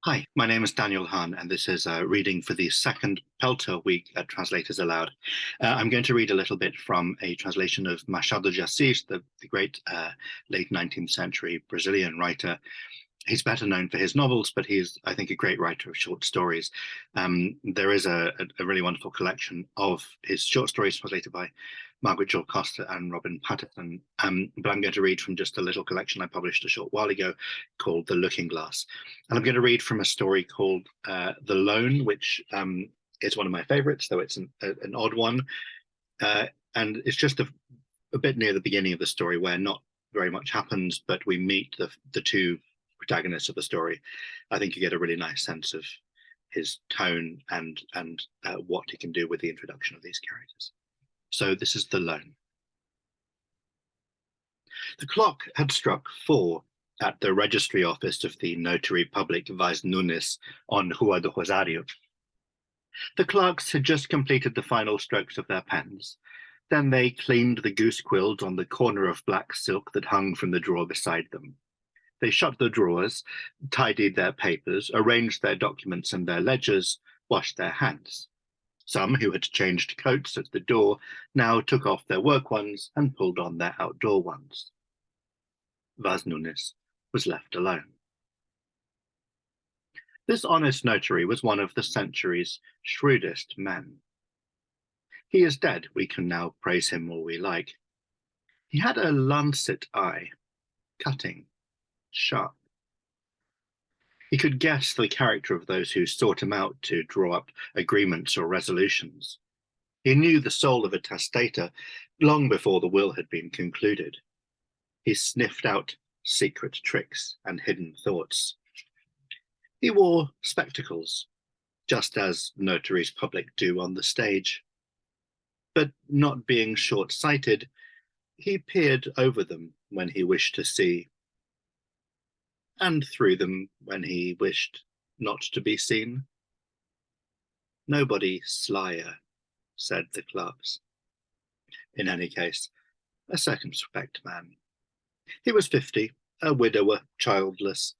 Hi, my name is Daniel Hahn, and this is a reading for the second Pelter week at Translators Aloud. I'm going to read a little bit from a translation of Machado de Assis, the great late 19th century Brazilian writer. He's better known for his novels, but he's, I think, a great writer of short stories. There is a really wonderful collection of his short stories translated by Margaret Joel Costa and Robin Patterson. But I'm going to read from just a little collection I published a short while ago called The Looking Glass. And I'm going to read from a story called The Loan, which is one of my favorites, though it's an odd one. And it's just a bit near the beginning of the story where not very much happens, but we meet the two protagonists of the story. I think you get a really nice sense of his tone and what he can do with the introduction of these characters. So this is The Loan. The clock had struck 4 at the registry office of the notary public Vaz Nunes on Rua do Rosario. The clerks had just completed the final strokes of their pens. Then they cleaned the goose quills on the corner of black silk that hung from the drawer beside them. They shut the drawers, tidied their papers, arranged their documents and their ledgers, washed their hands. Some who had changed coats at the door now took off their work ones and pulled on their outdoor ones. Vaz Nunes was left alone. This honest notary was one of the century's shrewdest men. He is dead, we can now praise him all we like. He had a lancet eye, cutting, sharp. He could guess the character of those who sought him out to draw up agreements or resolutions. He knew the soul of a testator long before the will had been concluded. He sniffed out secret tricks and hidden thoughts. He wore spectacles, just as notaries public do on the stage. But not being short-sighted, he peered over them when he wished to see, and through them when he wished not to be seen. Nobody slyer, said the clerks. In any case, a circumspect man. He was 50, a widower, childless,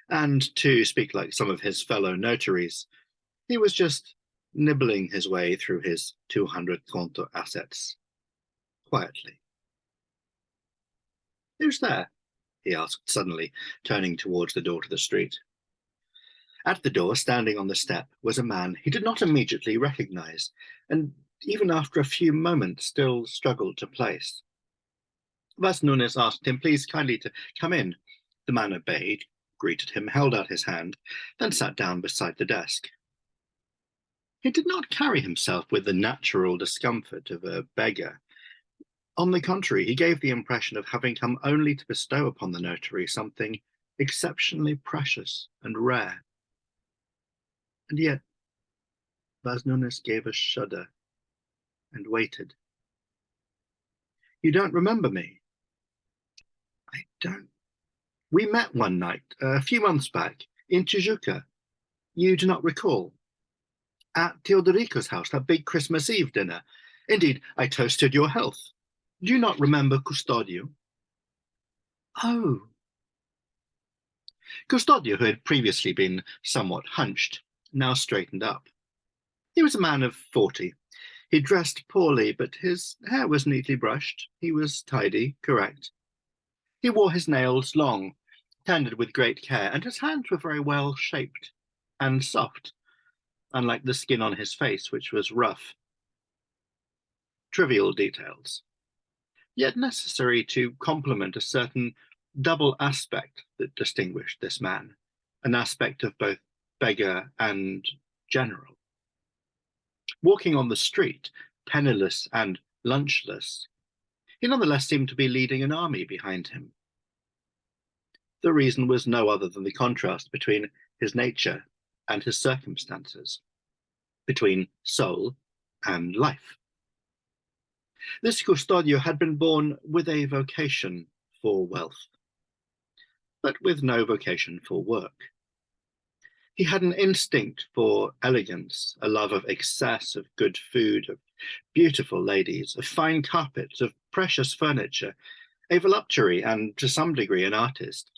and to speak like some of his fellow notaries, he was just nibbling his way through his 200 conto assets, quietly. Who's there? He asked suddenly, turning towards the door to the street. At the door, standing on the step, was a man he did not immediately recognize, and even after a few moments still struggled to place. Vaz Nunes asked him please kindly to come in. The man obeyed, greeted him, held out his hand, then sat down beside the desk. He did not carry himself with the natural discomfort of a beggar. On the contrary, he gave the impression of having come only to bestow upon the notary something exceptionally precious and rare. And yet, Vaz Nunes gave a shudder and waited. You don't remember me? I don't. We met one night, a few months back, in Tijuca. You do not recall? At Teodorico's house, that big Christmas Eve dinner. Indeed, I toasted your health. Do you not remember Custodio? Oh. Custodio, who had previously been somewhat hunched, now straightened up. He was a man of 40. He dressed poorly, but his hair was neatly brushed. He was tidy, correct. He wore his nails long, tended with great care, and his hands were very well shaped and soft, unlike the skin on his face, which was rough. Trivial details, yet necessary to complement a certain double aspect that distinguished this man, an aspect of both beggar and general. Walking on the street, penniless and lunchless, he nonetheless seemed to be leading an army behind him. The reason was no other than the contrast between his nature and his circumstances, between soul and life. This Custodio had been born with a vocation for wealth, but with no vocation for work. He had an instinct for elegance, a love of excess, of good food, of beautiful ladies, of fine carpets, of precious furniture, a voluptuary and, to some degree, an artist.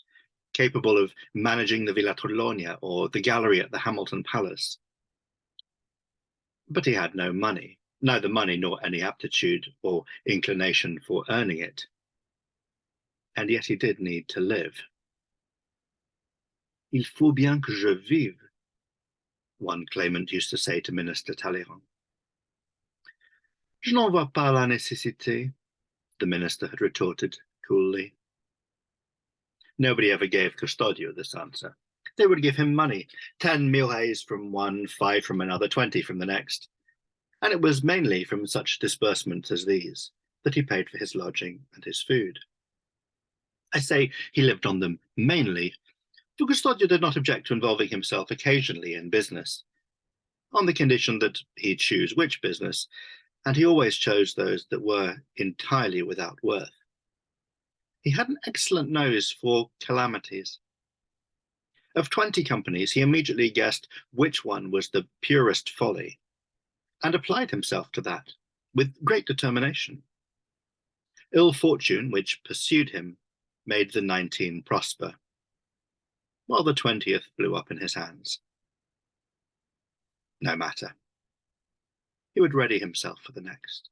capable of managing the Villa Torlonia or the gallery at the Hamilton Palace. But he had no money, neither money nor any aptitude or inclination for earning it. And yet he did need to live. Il faut bien que je vive, one claimant used to say to Minister Talleyrand. Je n'en vois pas la nécessité, the minister had retorted coolly. Nobody ever gave Custodio this answer. They would give him money, 10 milles from one, 5 from another, 20 from the next. And it was mainly from such disbursements as these that he paid for his lodging and his food. I say he lived on them mainly, for Custodio did not object to involving himself occasionally in business, on the condition that he'd choose which business, and he always chose those that were entirely without worth. He had an excellent nose for calamities. Of 20 companies, he immediately guessed which one was the purest folly, and applied himself to that with great determination. Ill fortune, which pursued him, made the 19 prosper, while the 20th blew up in his hands. No matter. He would ready himself for the next.